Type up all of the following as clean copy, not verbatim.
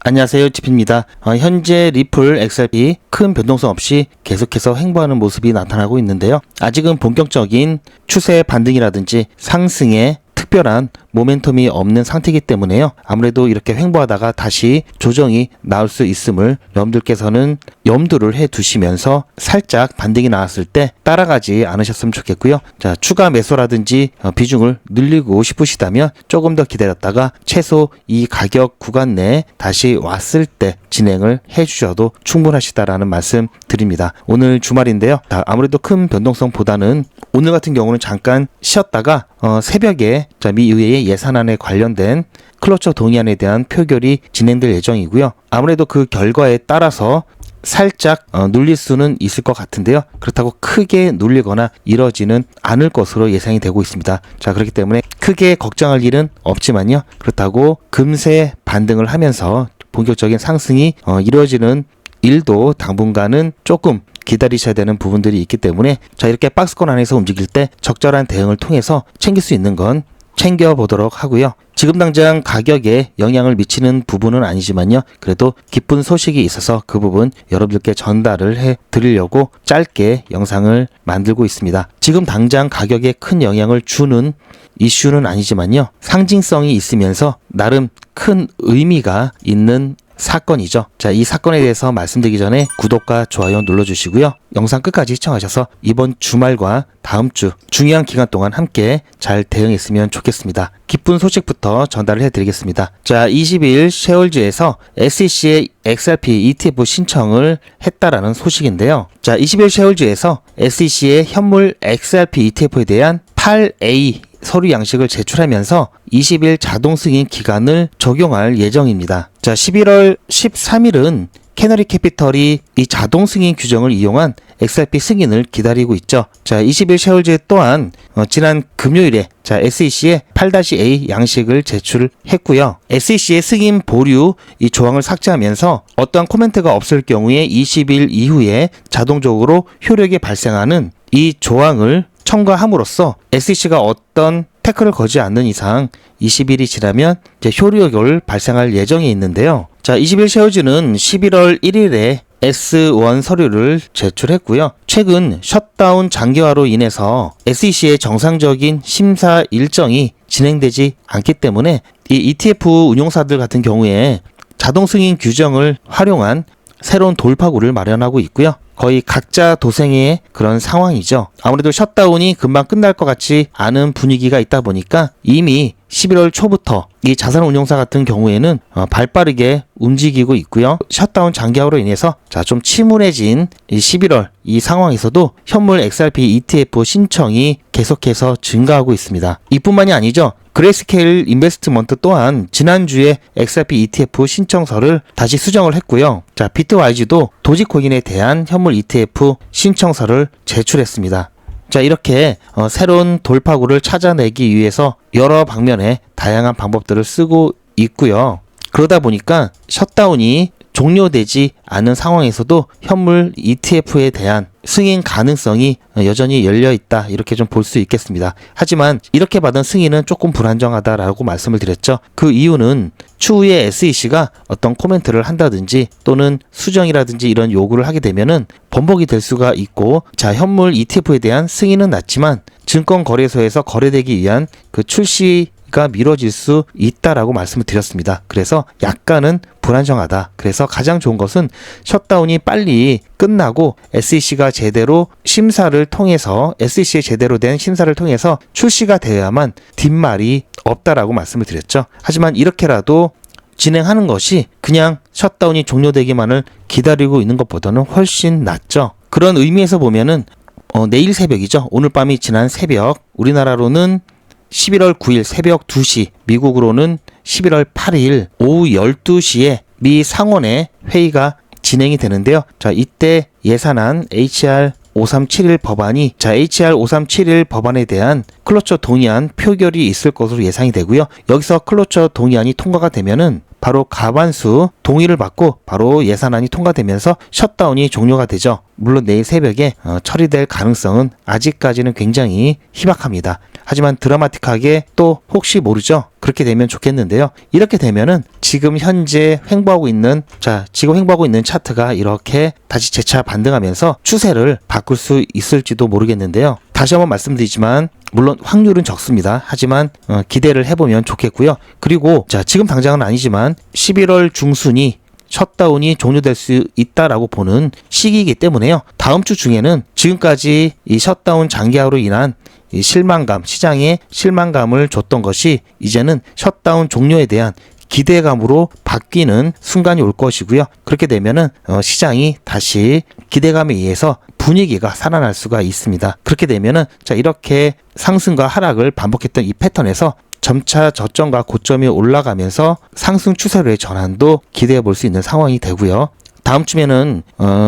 안녕하세요, 지피입니다. 현재 리플 XRP 큰 변동성 없이 계속해서 횡보하는 모습이 나타나고 있는데요. 아직은 본격적인 추세 반등이라든지 상승의 특별한 모멘텀이 없는 상태이기 때문에요. 아무래도 이렇게 횡보하다가 다시 조정이 나올 수 있음을 여러분들께서는 염두를 해 두시면서 살짝 반등이 나왔을 때 따라가지 않으셨으면 좋겠고요. 자, 추가 매수라든지 비중을 늘리고 싶으시다면 조금 더 기다렸다가 최소 이 가격 구간 내에 다시 왔을 때 진행을 해 주셔도 충분하시다라는 말씀 드립니다. 오늘 주말인데요. 아무래도 큰 변동성보다는 오늘 같은 경우는 잠깐 쉬었다가 새벽에 미 의회의 예산안에 관련된 클로처 동의안에 대한 표결이 진행될 예정이고요. 아무래도 그 결과에 따라서 살짝 눌릴 수는 있을 것 같은데요. 그렇다고 크게 눌리거나 이러지는 않을 것으로 예상이 되고 있습니다. 자, 그렇기 때문에 크게 걱정할 일은 없지만요. 그렇다고 금세 반등을 하면서 본격적인 상승이 이루어지는 일도 당분간은 조금 기다리셔야 되는 부분들이 있기 때문에 자, 이렇게 박스권 안에서 움직일 때 적절한 대응을 통해서 챙길 수 있는 건 챙겨보도록 하고요. 지금 당장 가격에 영향을 미치는 부분은 아니지만요. 그래도 기쁜 소식이 있어서 그 부분 여러분들께 전달을 해 드리려고 짧게 영상을 만들고 있습니다. 지금 당장 가격에 큰 영향을 주는 이슈는 아니지만요. 상징성이 있으면서 나름 큰 의미가 있는 사건이죠. 자, 이 사건에 대해서 말씀드리기 전에 구독과 좋아요 눌러주시고요. 영상 끝까지 시청하셔서 이번 주말과 다음 주 중요한 기간 동안 함께 잘 대응했으면 좋겠습니다. 기쁜 소식부터 전달을 해드리겠습니다. 자, 22일 쉐어홀즈에서 SEC의 XRP ETF 신청을 했다라는 소식인데요. 자, 20일 쉐어홀즈에서 SEC의 현물 XRP ETF에 대한 8A 서류 양식을 제출하면서 20일 자동 승인 기간을 적용할 예정입니다. 자, 11월 13일은 캐너리 캐피털이 이 자동 승인 규정을 이용한 XRP 승인을 기다리고 있죠. 자, 20일 쉐어홀즈 또한 지난 금요일에 자, SEC의 8-A 양식을 제출했고요. SEC의 승인 보류 이 조항을 삭제하면서 어떠한 코멘트가 없을 경우에 20일 이후에 자동적으로 효력이 발생하는 이 조항을 첨가함으로써 SEC가 어떤 태클을 거지 않는 이상 20일이 지나면 이제 효력을 발생할 예정이 있는데요. 자, 20일 쉐어홀즈는 11월 1일에 S1 서류를 제출했고요. 최근 셧다운 장기화로 인해서 SEC의 정상적인 심사 일정이 진행되지 않기 때문에 이 ETF 운용사들 같은 경우에 자동 승인 규정을 활용한 새로운 돌파구를 마련하고 있고요. 거의 각자 도생의 그런 상황이죠. 아무래도 셧다운이 금방 끝날 것 같지 않은 분위기가 있다 보니까 이미 11월 초부터 이 자산운용사 같은 경우에는 발빠르게 움직이고 있고요. 셧다운 장기화로 인해서 좀 침울해진 이 11월 이 상황에서도 현물 XRP ETF 신청이 계속해서 증가하고 있습니다. 이뿐만이 아니죠. 그레이스케일 인베스트먼트 또한 지난주에 XRP ETF 신청서를 다시 수정을 했고요. 자, 비트와이즈도 도지코인에 대한 현물 ETF 신청서를 제출했습니다. 자, 이렇게 새로운 돌파구를 찾아내기 위해서 여러 방면에 다양한 방법들을 쓰고 있고요. 그러다 보니까 셧다운이 종료되지 않은 상황에서도 현물 ETF에 대한 승인 가능성이 여전히 열려있다 이렇게 좀 볼 수 있겠습니다. 하지만 이렇게 받은 승인은 조금 불안정하다라고 말씀을 드렸죠. 그 이유는 추후에 SEC가 어떤 코멘트를 한다든지 또는 수정이라든지 이런 요구를 하게 되면은 번복이 될 수가 있고, 자, 현물 ETF에 대한 승인은 났지만 증권거래소에서 거래되기 위한 그 출시가 미뤄질 수 있다라고 말씀을 드렸습니다. 그래서 약간은 불안정하다. 그래서 가장 좋은 것은 셧다운이 빨리 끝나고 SEC가 제대로 심사를 통해서 SEC의 제대로 된 심사를 통해서 출시가 되어야만 뒷말이 없다라고 말씀을 드렸죠. 하지만 이렇게라도 진행하는 것이 그냥 셧다운이 종료되기만을 기다리고 있는 것보다는 훨씬 낫죠. 그런 의미에서 보면은 내일 새벽이죠. 오늘 밤이 지난 새벽, 우리나라로는 11월 9일 새벽 2시, 미국으로는 11월 8일 오후 12시에 미 상원의 회의가 진행이 되는데요. 자, 이때 예산안 HR 5371 법안이 HR 5371 법안에 대한 클로처 동의안 표결이 있을 것으로 예상이 되고요. 여기서 클로처 동의안이 통과가 되면은 바로 과반수 동의를 받고 바로 예산안이 통과되면서 셧다운이 종료가 되죠. 물론 내일 새벽에 처리될 가능성은 아직까지는 굉장히 희박합니다. 하지만 드라마틱하게 또 혹시 모르죠. 그렇게 되면 좋겠는데요. 이렇게 되면은 지금 현재 횡보하고 있는 차트가 이렇게 다시 재차 반등하면서 추세를 바꿀 수 있을지도 모르겠는데요. 다시 한번 말씀드리지만 물론 확률은 적습니다. 하지만 기대를 해보면 좋겠고요. 그리고 지금 당장은 아니지만 11월 중순이 셧다운이 종료될 수 있다라고 보는 시기이기 때문에요. 다음 주 중에는 지금까지 이 셧다운 장기화로 인한 이 시장에 실망감을 줬던 것이 이제는 셧다운 종료에 대한 기대감으로 바뀌는 순간이 올 것이고요. 그렇게 되면은 시장이 다시 기대감에 의해서 분위기가 살아날 수가 있습니다. 그렇게 되면은 이렇게 상승과 하락을 반복했던 이 패턴에서 점차 저점과 고점이 올라가면서 상승 추세로의 전환도 기대해 볼 수 있는 상황이 되고요. 다음 주면은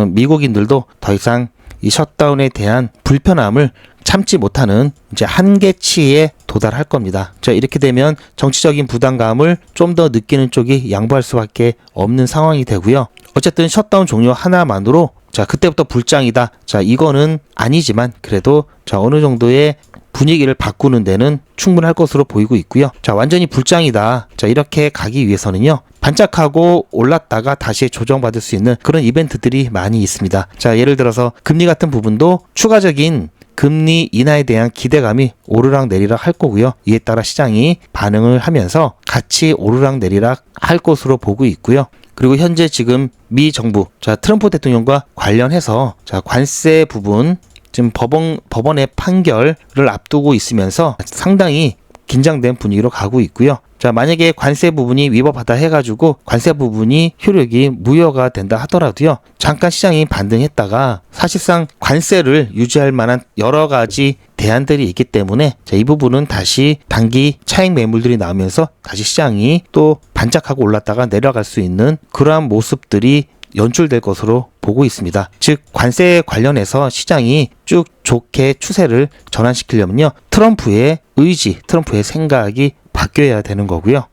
미국인들도 더 이상 이 셧다운에 대한 불편함을 참지 못하는 이제 한계치에 도달할 겁니다. 이렇게 되면 정치적인 부담감을 좀 더 느끼는 쪽이 양보할 수밖에 없는 상황이 되고요. 어쨌든 셧다운 종료 하나만으로 그때부터 불장이다. 이거는 아니지만 그래도 어느 정도의 분위기를 바꾸는 데는 충분할 것으로 보이고 있고요. 완전히 불장이다. 이렇게 가기 위해서는요. 반짝하고 올랐다가 다시 조정받을 수 있는 그런 이벤트들이 많이 있습니다. 예를 들어서 금리 같은 부분도 추가적인 금리 인하에 대한 기대감이 오르락 내리락 할 거고요. 이에 따라 시장이 반응을 하면서 같이 오르락 내리락 할 것으로 보고 있고요. 그리고 현재 지금 미 정부, 트럼프 대통령과 관련해서 관세 부분 지금 법원의 판결을 앞두고 있으면서 상당히 긴장된 분위기로 가고 있고요. 만약에 관세 부분이 위법하다 해가지고 관세 부분이 효력이 무효가 된다 하더라도요. 잠깐 시장이 반등했다가 사실상 관세를 유지할 만한 여러 가지 대안들이 있기 때문에 이 부분은 다시 단기 차익 매물들이 나오면서 다시 시장이 또 반짝하고 올랐다가 내려갈 수 있는 그러한 모습들이 연출될 것으로 보고 있습니다. 즉 관세 관련해서 시장이 쭉 좋게 추세를 전환시키려면요. 트럼프의 의지, 트럼프의 생각이 바뀌어야 되는 거고요.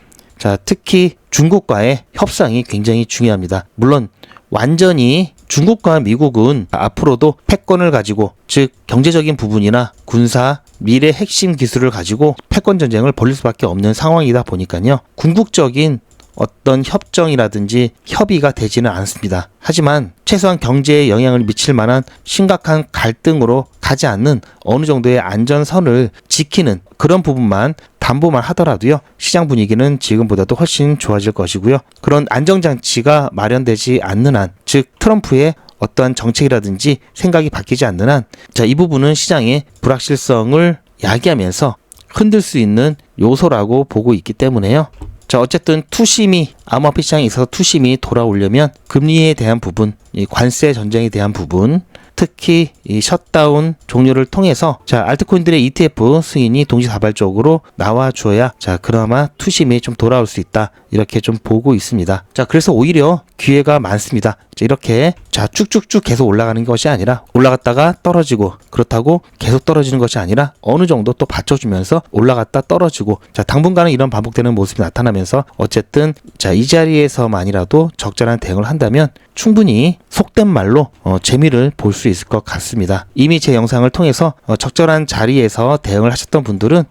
특히 중국과의 협상이 굉장히 중요합니다. 물론 완전히 중국과 미국은 앞으로도 패권을 가지고 즉 경제적인 부분이나 군사, 미래 핵심 기술을 가지고 패권 전쟁을 벌일 수밖에 없는 상황이다 보니까요. 궁극적인 어떤 협정이라든지 협의가 되지는 않습니다. 하지만 최소한 경제에 영향을 미칠 만한 심각한 갈등으로 가지 않는 어느 정도의 안전선을 지키는 그런 부분만 담보만 하더라도요. 시장 분위기는 지금보다도 훨씬 좋아질 것이고요. 그런 안정장치가 마련되지 않는 한, 즉 트럼프의 어떠한 정책이라든지 생각이 바뀌지 않는 한, 이 부분은 시장의 불확실성을 야기하면서 흔들 수 있는 요소라고 보고 있기 때문에요. 어쨌든 암호화폐 시장에 있어서 투심이 돌아오려면 금리에 대한 부분, 이 관세 전쟁에 대한 부분, 특히 이 셧다운 종료를 통해서 알트코인들의 ETF 승인이 동시다발적으로 나와줘야 그나마 투심이 좀 돌아올 수 있다. 이렇게 좀 보고 있습니다. 그래서 오히려 기회가 많습니다. 이렇게 쭉쭉쭉 계속 올라가는 것이 아니라 올라갔다가 떨어지고, 그렇다고 계속 떨어지는 것이 아니라 어느 정도 또 받쳐주면서 올라갔다 떨어지고, 당분간은 이런 반복되는 모습이 나타나면서 어쨌든 이 자리에서만이라도 적절한 대응을 한다면 충분히 속된 말로 재미를 볼 수 있을 것 같습니다. 이미 제 영상을 통해서 적절한 자리에서 대응을 하셨던 분들은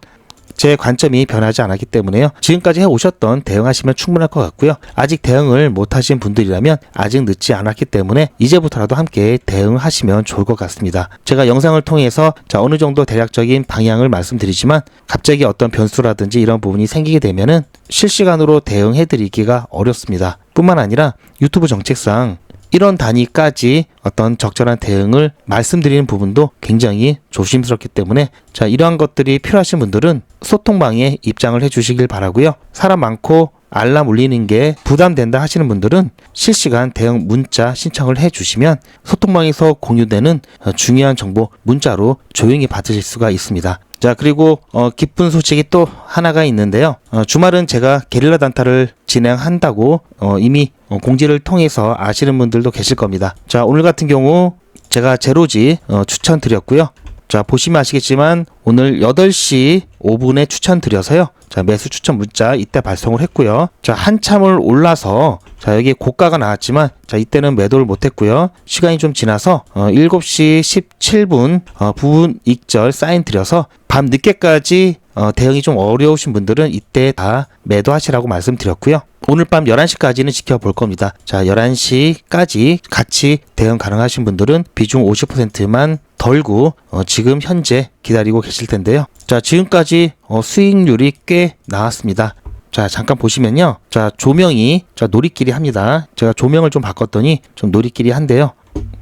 제 관점이 변하지 않았기 때문에요. 지금까지 해오셨던 대응하시면 충분할 것 같고요. 아직 대응을 못하신 분들이라면 아직 늦지 않았기 때문에 이제부터라도 함께 대응하시면 좋을 것 같습니다. 제가 영상을 통해서 어느 정도 대략적인 방향을 말씀드리지만 갑자기 어떤 변수라든지 이런 부분이 생기게 되면은 실시간으로 대응해드리기가 어렵습니다. 뿐만 아니라 유튜브 정책상 이런 단위까지 어떤 적절한 대응을 말씀드리는 부분도 굉장히 조심스럽기 때문에 이러한 것들이 필요하신 분들은 소통방에 입장을 해주시길 바라고요. 사람 많고 알람 울리는 게 부담된다 하시는 분들은 실시간 대응 문자 신청을 해주시면 소통방에서 공유되는 중요한 정보 문자로 조용히 받으실 수가 있습니다. 그리고 기쁜 소식이 또 하나가 있는데요. 주말은 제가 게릴라 단타를 진행한다고 이미 공지를 통해서 아시는 분들도 계실 겁니다. 오늘 같은 경우 제가 제로지 추천드렸고요. 자, 보시면 아시겠지만 오늘 8시 5분에 추천드려서요. 자, 매수 추천 문자 이때 발송을 했고요. 자, 한참을 올라서 자, 여기 고가가 나왔지만 자, 이때는 매도를 못했고요. 시간이 좀 지나서 7시 17분 부분 익절 사인 드려서 밤 늦게까지 대응이 좀 어려우신 분들은 이때 다 매도하시라고 말씀드렸고요. 오늘 밤 11시까지는 지켜볼 겁니다. 자, 11시까지 같이 대응 가능하신 분들은 비중 50%만 덜고 지금 현재 기다리고 계실 텐데요. 자, 지금까지 수익률이 꽤 나왔습니다. 자, 잠깐 보시면요. 자, 조명이 노리끼리 합니다. 제가 조명을 좀 바꿨더니 좀 노리끼리 한데요.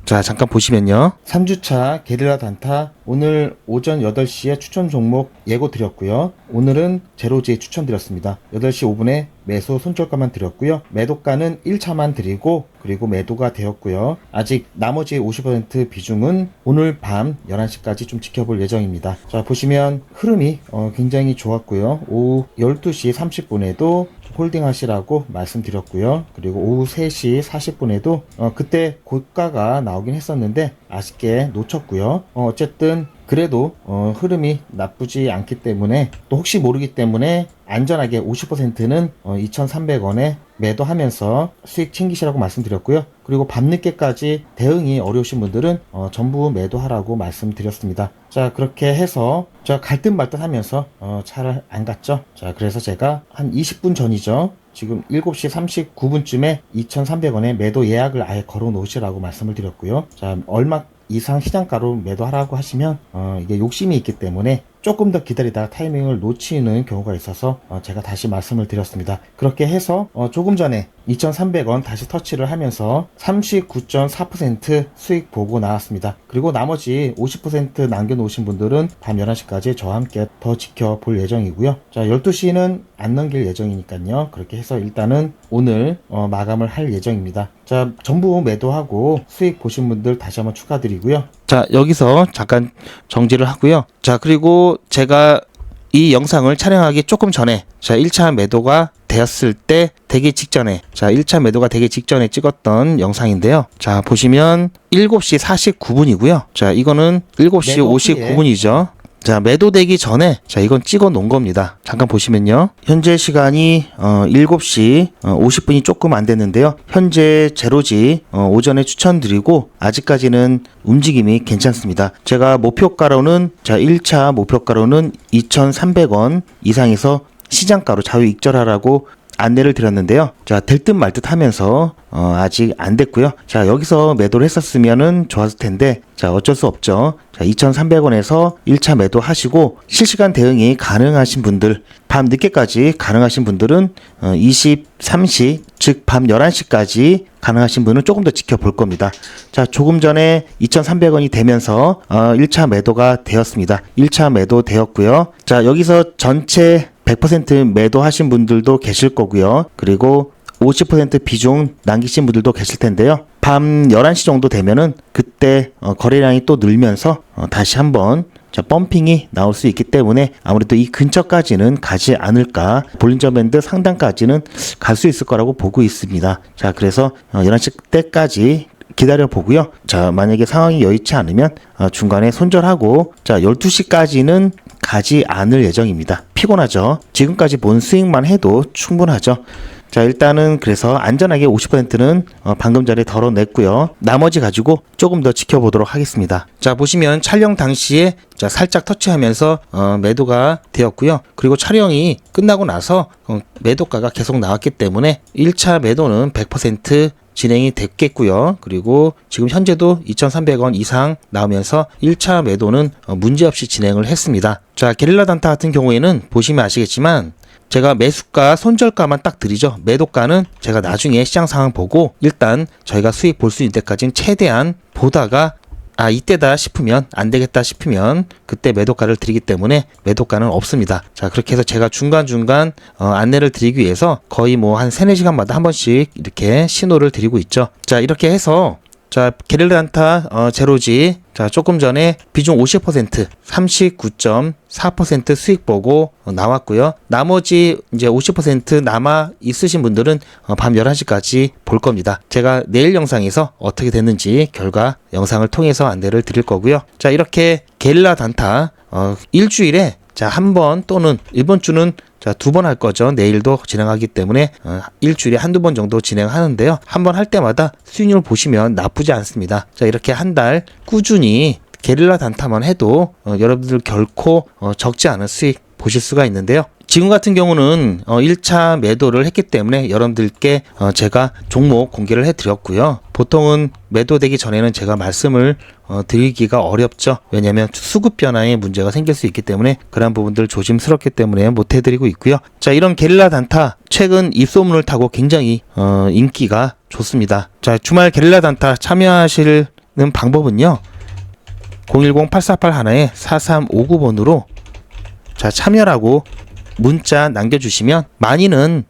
자, 잠깐 보시면요. 3주차 게릴라 단타 오늘 오전 8시에 추천 종목 예고 드렸고요. 오늘은 제로지 추천 드렸습니다. 8시 5분에 매수 손절가만 드렸고요. 매도가는 1차만 드리고 그리고 매도가 되었고요. 아직 나머지 50% 비중은 오늘 밤 11시까지 좀 지켜볼 예정입니다. 자, 보시면 흐름이 굉장히 좋았고요. 오후 12시 30분에도 홀딩 하시라고 말씀드렸고요. 그리고 오후 3시 40분에도 그때 고가가 나오긴 했었는데 아쉽게 놓쳤고요. 어쨌든 그래도 흐름이 나쁘지 않기 때문에 또 혹시 모르기 때문에 안전하게 50%는 2,300원에 매도하면서 수익 챙기시라고 말씀드렸고요. 그리고 밤늦게까지 대응이 어려우신 분들은 전부 매도하라고 말씀드렸습니다. 자, 그렇게 해서 자, 갈 듯 말 듯 하면서 잘 안 갔죠. 자, 그래서 제가 한 20분 전이죠. 지금 7시 39분쯤에 2,300원에 매도 예약을 아예 걸어 놓으시라고 말씀을 드렸고요. 자, 얼마 이상 시장가로 매도하라고 하시면 이게 욕심이 있기 때문에 조금 더 기다리다가 타이밍을 놓치는 경우가 있어서 제가 다시 말씀을 드렸습니다. 그렇게 해서 조금 전에 2,300원 다시 터치를 하면서 39.4% 수익 보고 나왔습니다. 그리고 나머지 50% 남겨놓으신 분들은 밤 11시까지 저와 함께 더 지켜볼 예정이고요. 자, 12시는 안 넘길 예정이니까요. 그렇게 해서 일단은 오늘 마감을 할 예정입니다. 자, 전부 매도하고 수익 보신 분들 다시 한번 축하드리고요. 자, 여기서 잠깐 정지를 하고요. 자, 그리고 제가 이 영상을 촬영하기 조금 전에 자, 1차 매도가 되었을 때 되기 직전에 자, 1차 매도가 되기 직전에 찍었던 영상인데요. 자, 보시면 7시 49분이고요. 자, 이거는 7시 59분이죠. 자, 매도되기 전에 자, 이건 찍어 놓은 겁니다. 잠깐 보시면요. 현재 시간이 7시 50분이 조금 안 됐는데요. 현재 제로지 오전에 추천드리고 아직까지는 움직임이 괜찮습니다. 제가 목표가로는 자, 1차 목표가로는 2,300원 이상에서 시장가로 자유 익절하라고 안내를 드렸는데요. 자, 될 듯 말 듯 하면서 아직 안 됐고요. 자, 여기서 매도를 했었으면은 좋았을 텐데 자, 어쩔 수 없죠. 자, 2,300원에서 1차 매도 하시고 실시간 대응이 가능하신 분들, 밤 늦게까지 가능하신 분들은 23시 즉 밤 11시까지 가능하신 분은 조금 더 지켜볼 겁니다. 자, 조금 전에 2,300원이 되면서 1차 매도가 되었습니다. 1차 매도 되었고요. 자, 여기서 전체 100% 매도하신 분들도 계실 거고요. 그리고 50% 비중 남기신 분들도 계실 텐데요. 밤 11시 정도 되면은 그때 거래량이 또 늘면서 다시 한번 자, 펌핑이 나올 수 있기 때문에 아무래도 이 근처까지는 가지 않을까. 볼린저 밴드 상단까지는 갈 수 있을 거라고 보고 있습니다. 자, 그래서 11시 때까지 기다려 보고요. 자, 만약에 상황이 여의치 않으면 중간에 손절하고 자, 12시까지는 가지 않을 예정입니다. 피곤하죠. 지금까지 본 수익만 해도 충분하죠. 자, 일단은 그래서 안전하게 50%는 방금 전에 덜어냈고요. 나머지 가지고 조금 더 지켜보도록 하겠습니다. 자, 보시면 촬영 당시에 자, 살짝 터치하면서 매도가 되었고요. 그리고 촬영이 끝나고 나서 매도가가 계속 나왔기 때문에 1차 매도는 100% 진행이 됐겠고요. 그리고 지금 현재도 2,300원 이상 나오면서 1차 매도는 문제없이 진행을 했습니다. 자, 게릴라 단타 같은 경우에는 보시면 아시겠지만 제가 매수가 손절가만 딱 드리죠. 매도가는 제가 나중에 시장 상황 보고 일단 저희가 수익 볼 수 있는 때까지는 최대한 보다가 이때다 싶으면 안 되겠다 싶으면 그때 매도가를 드리기 때문에 매도가는 없습니다. 자, 그렇게 해서 제가 중간중간 안내를 드리기 위해서 거의 뭐 한 3-4시간마다 한 번씩 이렇게 신호를 드리고 있죠. 자, 이렇게 해서 자, 게릴라 단타 제로지. 자, 조금 전에 비중 50% 39.4% 수익 보고 나왔고요. 나머지 이제 50% 남아 있으신 분들은 밤 11시까지 볼 겁니다. 제가 내일 영상에서 어떻게 됐는지 결과 영상을 통해서 안내를 드릴 거고요. 자, 이렇게 게릴라 단타 일주일에 자, 한 번 또는 이번 주는 자, 2번 할 거죠. 내일도 진행하기 때문에 일주일에 한두 번 정도 진행하는데요. 한 번 할 때마다 수익률 보시면 나쁘지 않습니다. 자, 이렇게 한 달 꾸준히 게릴라 단타만 해도 여러분들 결코 적지 않은 수익 보실 수가 있는데요. 지금 같은 경우는 1차 매도를 했기 때문에 여러분들께 제가 종목 공개를 해드렸고요. 보통은 매도되기 전에는 제가 말씀을 드리기가 어렵죠. 왜냐하면 수급 변화에 문제가 생길 수 있기 때문에 그런 부분들 조심스럽기 때문에 못 해드리고 있고요. 자, 이런 게릴라 단타 최근 입소문을 타고 굉장히 인기가 좋습니다. 자, 주말 게릴라 단타 참여하시는 방법은요. 010-8481-4359번으로 자, 참여라고 문자 남겨주시면 많이는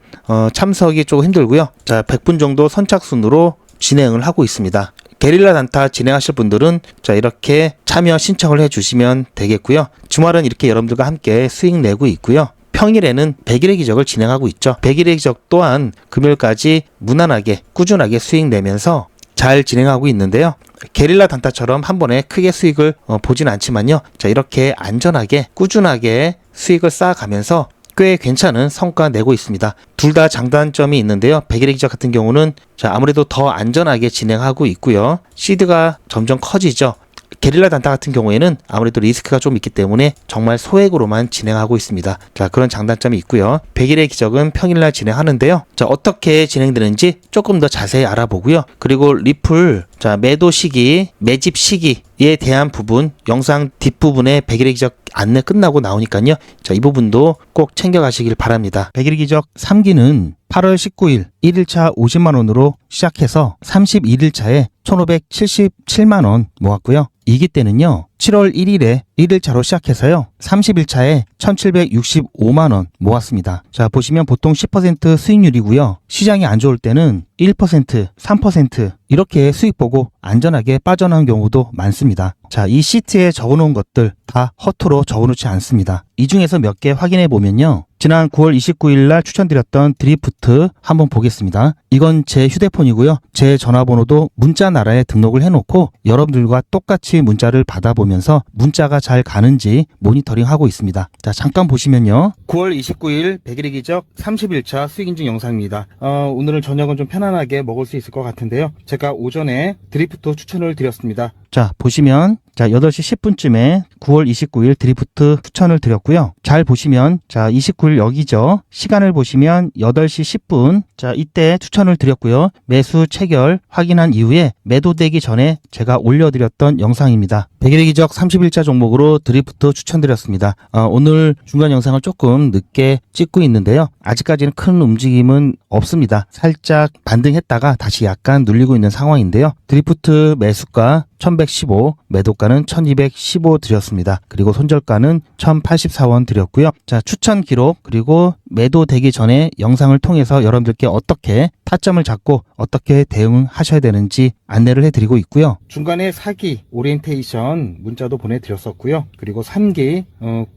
참석이 조금 힘들고요. 자, 100분 정도 선착순으로 진행을 하고 있습니다. 게릴라 단타 진행하실 분들은 자, 이렇게 참여 신청을 해주시면 되겠고요. 주말은 이렇게 여러분들과 함께 수익 내고 있고요. 평일에는 100일의 기적을 진행하고 있죠. 100일의 기적 또한 금요일까지 무난하게 꾸준하게 수익 내면서 잘 진행하고 있는데요. 게릴라 단타처럼 한 번에 크게 수익을 보진 않지만요. 자, 이렇게 안전하게 꾸준하게 수익을 쌓아가면서 꽤 괜찮은 성과 내고 있습니다. 둘 다 장단점이 있는데요. 100일의 기적 같은 경우는 자, 아무래도 더 안전하게 진행하고 있고요. 시드가 점점 커지죠. 게릴라 단타 같은 경우에는 아무래도 리스크가 좀 있기 때문에 정말 소액으로만 진행하고 있습니다. 자, 그런 장단점이 있고요. 100일의 기적은 평일날 진행하는데요. 자, 어떻게 진행되는지 조금 더 자세히 알아보고요. 그리고 리플 자, 매도 시기, 매집 시기에 대한 부분 영상 뒷부분에 100일의 기적 안내 끝나고 나오니까요. 자, 이 부분도 꼭 챙겨가시길 바랍니다. 100일의 기적 3기는 8월 19일 1일차 50만원으로 시작해서 31일차에 1577만원 모았고요. 2기 때는요. 7월 1일에 1일차로 시작해서요. 30일차에 1765만원 모았습니다. 자, 보시면 보통 10% 수익률이고요. 시장이 안 좋을 때는 1%, 3% 이렇게 수익 보고 안전하게 빠져나온 경우도 많습니다. 자, 이 시트에 적어놓은 것들 다 허투루 적어놓지 않습니다. 이 중에서 몇 개 확인해 보면요. 지난 9월 29일 날 추천드렸던 드리프트 한번 보겠습니다. 이건 제 휴대폰이고요. 제 전화번호도 문자 나라에 등록을 해놓고 여러분들과 똑같이 문자를 받아보면서 문자가 잘 가는지 모니터링하고 있습니다. 자, 잠깐 보시면요. 9월 29일 100일의 기적 30일차 수익인증 영상입니다. 오늘은 저녁은 좀 편안하게 먹을 수 있을 것 같은데요. 제가 오전에 드리프트 추천을 드렸습니다. 자, 보시면 자, 8시 10분쯤에 9월 29일 드리프트 추천을 드렸고요. 잘 보시면 자, 29일 여기죠. 시간을 보시면 8시 10분. 자, 이때 추천을 드렸고요. 매수 체결 확인한 이후에 매도되기 전에 제가 올려드렸던 영상입니다. 100일의 기적 30일차 종목으로 드리프트 추천드렸습니다. 오늘 중간 영상을 조금 늦게 찍고 있는데요. 아직까지는 큰 움직임은 없습니다. 살짝 반등했다가 다시 약간 눌리고 있는 상황인데요. 드리프트 매수가 1115, 매도가는 1215 드렸습니다. 그리고 손절가는 1084원 드렸고요. 자, 추천 기록 그리고 매도되기 전에 영상을 통해서 여러분들께 어떻게 타점을 잡고 어떻게 대응하셔야 되는지 안내를 해드리고 있고요. 중간에 4기 오리엔테이션 문자도 보내드렸었고요. 그리고 3기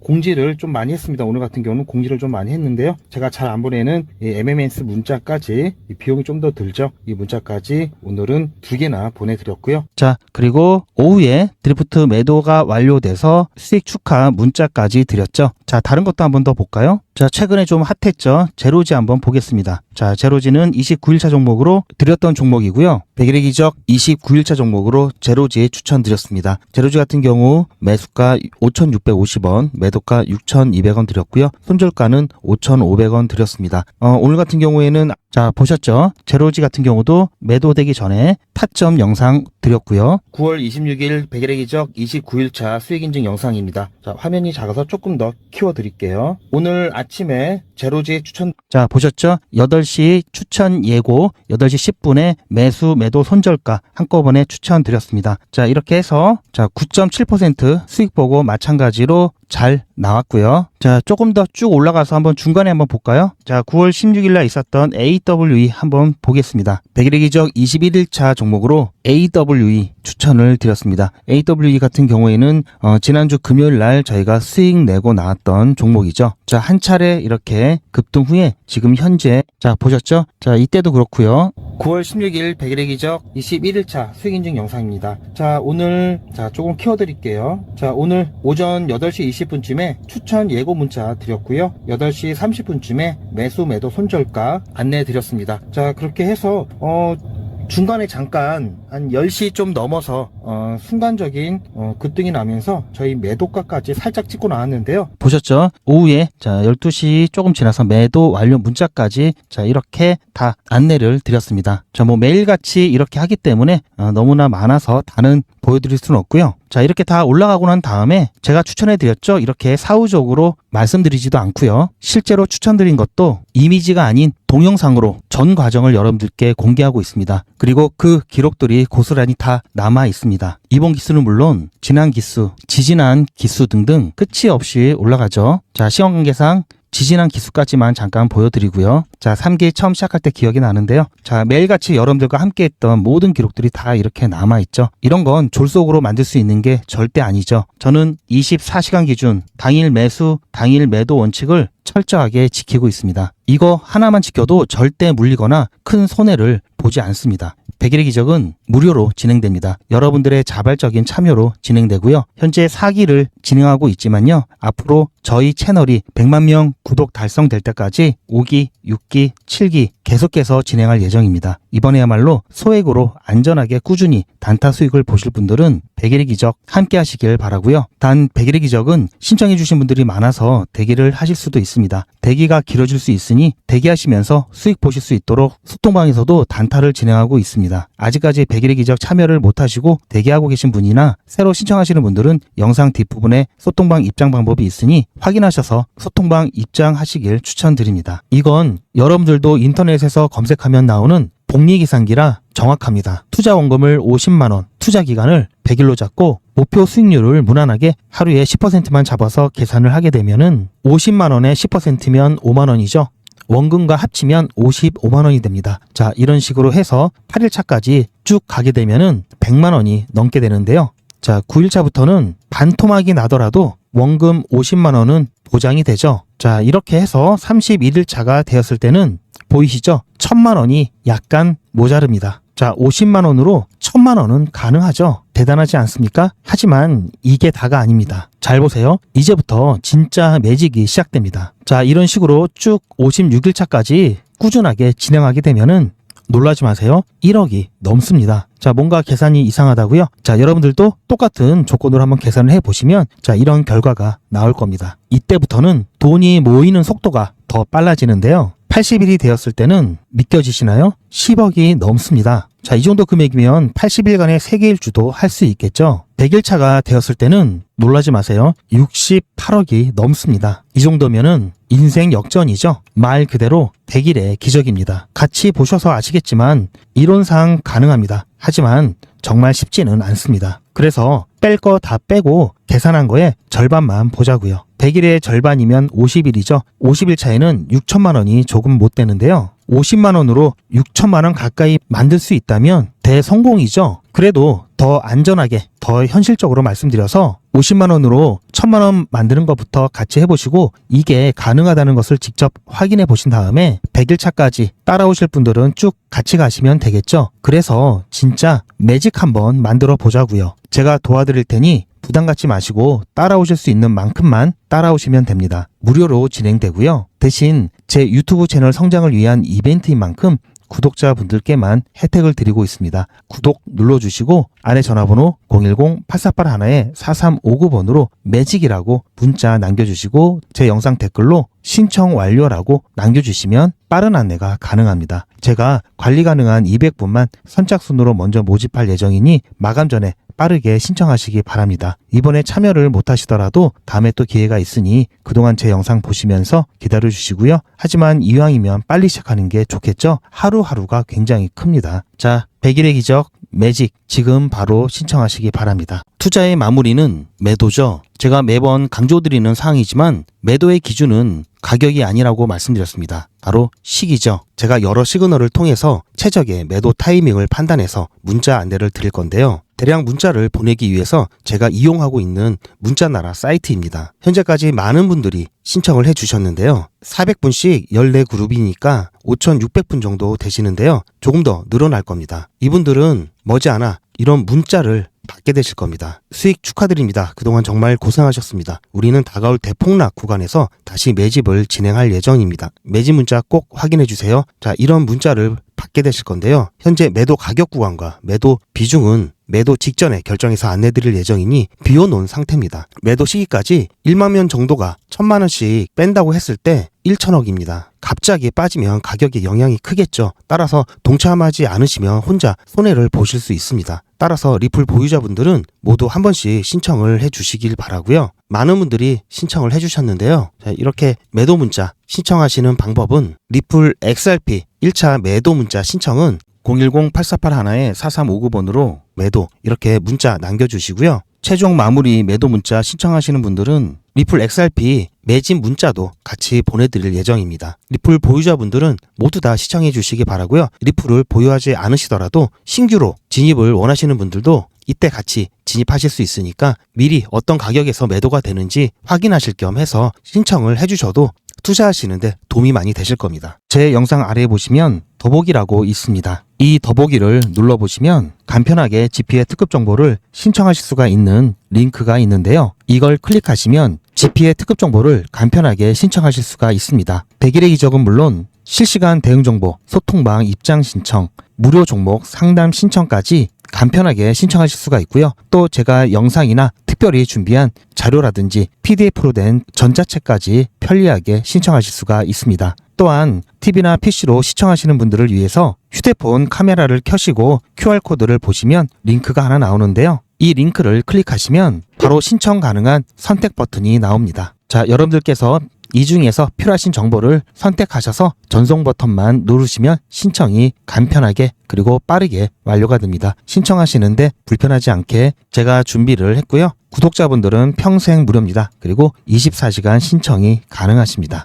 공지를 좀 많이 했습니다. 오늘 같은 경우는 공지를 좀 많이 했는데요. 제가 잘 안 보내는 이 MMS 문자까지 이 비용이 좀 더 들죠. 이 문자까지 오늘은 2개나 보내드렸고요. 자, 그리고 오후에 드리프트 매도가 완료돼서 수익 축하 문자까지 드렸죠. 자, 다른 것도 한번 더 볼까요? 자, 최근에 좀 핫했죠. 제로지 한번 보겠습니다. 자, 제로지는 29일차 종목으로 드렸던 종목이고요. 100일의 기적 29일차 종목으로 제로지에 추천드렸습니다. 제로지 같은 경우 매수가 5,650원, 매도가 6,200원 드렸고요. 손절가는 5,500원 드렸습니다. 오늘 같은 경우에는 자, 보셨죠? 제로지 같은 경우도 매도되기 전에 타점 영상 드렸고요. 9월 26일 100일의 기적 29일차 수익인증 영상입니다. 자, 화면이 작아서 조금 더 키워드릴게요. 오늘 아침에 제로지 추천 자, 보셨죠? 8시 추천 예고 8시 10분에 매수 매도 손절가 한꺼번에 추천드렸습니다. 자, 이렇게 해서 자, 9.7% 수익 보고 마찬가지로 잘 나왔고요. 자, 자, 조금 더 쭉 올라가서 한번 중간에 한번 볼까요? 자, 9월 16일 날 있었던 AWE 한번 보겠습니다. 100일의 기적 21일차 종목으로 AWE 추천을 드렸습니다. AWE 같은 경우에는 지난주 금요일 날 저희가 수익 내고 나왔던 종목이죠. 자, 한 차례 이렇게 급등 후에 지금 현재 자, 보셨죠? 자, 이때도 그렇고요. 9월 16일 100일의 기적 21일차 수익 인증 영상입니다. 자, 오늘 자, 조금 키워드릴게요. 자, 오늘 오전 8시 20분쯤에 추천 예고 문자 드렸고요. 8시 30분쯤에 매수 매도 손절가 안내해 드렸습니다. 자, 그렇게 해서 중간에 잠깐 한 10시 좀 넘어서 순간적인 급등이 나면서 저희 매도가까지 살짝 찍고 나왔는데요. 보셨죠? 오후에 자 12시 조금 지나서 매도 완료 문자까지 자 이렇게 다 안내를 드렸습니다. 자, 뭐 매일같이 이렇게 하기 때문에 너무나 많아서 다는 보여드릴 수는 없고요. 자, 이렇게 다 올라가고 난 다음에 제가 추천해 드렸죠. 이렇게 사후적으로 말씀드리지도 않고요. 실제로 추천드린 것도 이미지가 아닌 동영상으로 전 과정을 여러분들께 공개하고 있습니다. 그리고 그 기록들이 고스란히 다 남아 있습니다. 이번 기수는 물론 지난 기수, 지지난 기수 등등 끝이 없이 올라가죠. 자, 시간관계상 지지난 기수까지만 잠깐 보여드리고요. 자, 3기 처음 시작할 때 기억이 나는데요. 자, 매일같이 여러분들과 함께 했던 모든 기록들이 다 이렇게 남아있죠. 이런 건 졸속으로 만들 수 있는 게 절대 아니죠. 저는 24시간 기준 당일 매수, 당일 매도 원칙을 철저하게 지키고 있습니다. 이거 하나만 지켜도 절대 물리거나 큰 손해를 보지 않습니다. 100일의 기적은 무료로 진행됩니다. 여러분들의 자발적인 참여로 진행되고요. 현재 4기를 진행하고 있지만요. 앞으로 저희 채널이 100만 명 구독 달성될 때까지 5기, 6기, 7기 계속해서 진행할 예정입니다. 이번에야말로 소액으로 안전하게 꾸준히 단타 수익을 보실 분들은 100일의 기적 함께 하시길 바라고요. 단 100일의 기적은 신청해 주신 분들이 많아서 대기를 하실 수도 있습니다. 대기가 길어질 수 있으니 대기하시면서 수익 보실 수 있도록 소통방에서도 단타를 진행하고 있습니다. 아직까지 100일의 기적 참여를 못하시고 대기하고 계신 분이나 새로 신청하시는 분들은 영상 뒷부분에 소통방 입장 방법이 있으니 확인하셔서 소통방 입장하시길 추천드립니다. 이건 여러분들도 인터넷에서 검색하면 나오는 복리계산기라 정확합니다. 투자 원금을 50만원, 투자 기간을 100일로 잡고 목표 수익률을 무난하게 하루에 10%만 잡아서 계산을 하게 되면은 50만원에 10%면 5만원이죠. 원금과 합치면 55만원이 됩니다. 자, 이런 식으로 해서 8일차까지 쭉 가게 되면은 100만원이 넘게 되는데요. 자, 9일차부터는 반토막이 나더라도 원금 50만원은 보장이 되죠. 자, 이렇게 해서 31일차가 되었을 때는 보이시죠? 1000만원이 약간 모자릅니다. 자, 50만원으로 1000만원은 가능하죠. 대단하지 않습니까? 하지만 이게 다가 아닙니다. 잘 보세요. 이제부터 진짜 매직이 시작됩니다. 자, 이런 식으로 쭉 56일차까지 꾸준하게 진행하게 되면은 놀라지 마세요. 1억이 넘습니다. 자, 뭔가 계산이 이상하다고요? 자, 여러분들도 똑같은 조건으로 한번 계산을 해보시면 자, 이런 결과가 나올 겁니다. 이때부터는 돈이 모이는 속도가 더 빨라지는데요. 80일이 되었을 때는 믿겨지시나요? 10억이 넘습니다. 자, 이 정도 금액이면 80일간의 세계일주도 할 수 있겠죠. 100일차가 되었을 때는 놀라지 마세요. 68억이 넘습니다. 이 정도면은 인생 역전이죠. 말 그대로 100일의 기적입니다. 같이 보셔서 아시겠지만 이론상 가능합니다. 하지만 정말 쉽지는 않습니다. 그래서 뺄 거 다 빼고 계산한 거에 절반만 보자고요. 100일의 절반이면 50일이죠. 50일 차에는 6천만 원이 조금 못 되는데요. 50만 원으로 6천만 원 가까이 만들 수 있다면 대성공이죠. 그래도 더 안전하게, 더 현실적으로 말씀드려서 50만 원으로 1000만 원 만드는 것부터 같이 해보시고 이게 가능하다는 것을 직접 확인해 보신 다음에 100일 차까지 따라오실 분들은 쭉 같이 가시면 되겠죠. 그래서 진짜 매직 한번 만들어 보자고요. 제가 도와드릴 테니 부담 갖지 마시고 따라오실 수 있는 만큼만 따라오시면 됩니다. 무료로 진행되고요. 대신 제 유튜브 채널 성장을 위한 이벤트인 만큼 구독자분들께만 혜택을 드리고 있습니다. 구독 눌러주시고 아래 전화번호 010-8481-4359번으로 매직이라고 문자 남겨주시고 제 영상 댓글로 신청 완료라고 남겨주시면 빠른 안내가 가능합니다. 제가 관리 가능한 200분만 선착순으로 먼저 모집할 예정이니 마감 전에 빠르게 신청하시기 바랍니다. 이번에 참여를 못하시더라도 다음에 또 기회가 있으니 그동안 제 영상 보시면서 기다려주시고요. 하지만 이왕이면 빨리 시작하는 게 좋겠죠? 하루하루가 굉장히 큽니다. 자, 100일의 기적 매직 지금 바로 신청하시기 바랍니다. 투자의 마무리는 매도죠. 제가 매번 강조드리는 사항이지만 매도의 기준은 가격이 아니라고 말씀드렸습니다. 바로 시기죠. 제가 여러 시그널을 통해서 최적의 매도 타이밍을 판단해서 문자 안내를 드릴 건데요. 대량 문자를 보내기 위해서 제가 이용하고 있는 문자나라 사이트입니다. 현재까지 많은 분들이 신청을 해주셨는데요. 400분씩 14그룹이니까 5,600분 정도 되시는데요. 조금 더 늘어날 겁니다. 이분들은 머지않아 이런 문자를 받게 되실 겁니다. 수익 축하드립니다. 그동안 정말 고생하셨습니다. 우리는 다가올 대폭락 구간에서 다시 매집을 진행할 예정입니다. 매집 문자 꼭 확인해 주세요. 자, 이런 문자를 받게 되실 건데요. 현재 매도 가격 구간과 매도 비중은 매도 직전에 결정해서 안내드릴 예정이니 비워놓은 상태입니다. 매도 시기까지 1만 명 정도가 1,000만 원씩 뺀다고 했을 때 1천억입니다. 갑자기 빠지면 가격에 영향이 크겠죠. 따라서 동참하지 않으시면 혼자 손해를 보실 수 있습니다. 따라서 리플 보유자분들은 모두 한 번씩 신청을 해주시길 바라고요. 많은 분들이 신청을 해주셨는데요. 자, 이렇게 매도 문자 신청하시는 방법은 리플 XRP 1차 매도 문자 신청은 010-8481-4359번으로 매도 이렇게 문자 남겨주시고요. 최종 마무리 매도 문자 신청하시는 분들은 리플 XRP 매집 문자도 같이 보내드릴 예정입니다. 리플 보유자분들은 모두 다 시청해 주시기 바라고요. 리플을 보유하지 않으시더라도 신규로 진입을 원하시는 분들도 이때 같이 진입하실 수 있으니까 미리 어떤 가격에서 매도가 되는지 확인하실 겸 해서 신청을 해주셔도 투자하시는데 도움이 많이 되실 겁니다. 제 영상 아래에 보시면 더보기라고 있습니다. 이 더보기를 눌러보시면 간편하게 GP의 특급 정보를 신청하실 수가 있는 링크가 있는데요. 이걸 클릭하시면 GP의 특급 정보를 간편하게 신청하실 수가 있습니다. 100일의 기적은 물론 실시간 대응 정보, 소통방 입장 신청, 무료 종목 상담 신청까지 간편하게 신청하실 수가 있고요. 또 제가 영상이나 특별히 준비한 자료라든지 PDF로 된 전자책까지 편리하게 신청하실 수가 있습니다. 또한 TV나 PC로 시청하시는 분들을 위해서 휴대폰 카메라를 켜시고 QR코드를 보시면 링크가 하나 나오는데요. 이 링크를 클릭하시면 바로 신청 가능한 선택 버튼이 나옵니다. 자, 여러분들께서 이 중에서 필요하신 정보를 선택하셔서 전송 버튼만 누르시면 신청이 간편하게 그리고 빠르게 완료가 됩니다. 신청하시는데 불편하지 않게 제가 준비를 했고요. 구독자분들은 평생 무료입니다. 그리고 24시간 신청이 가능하십니다.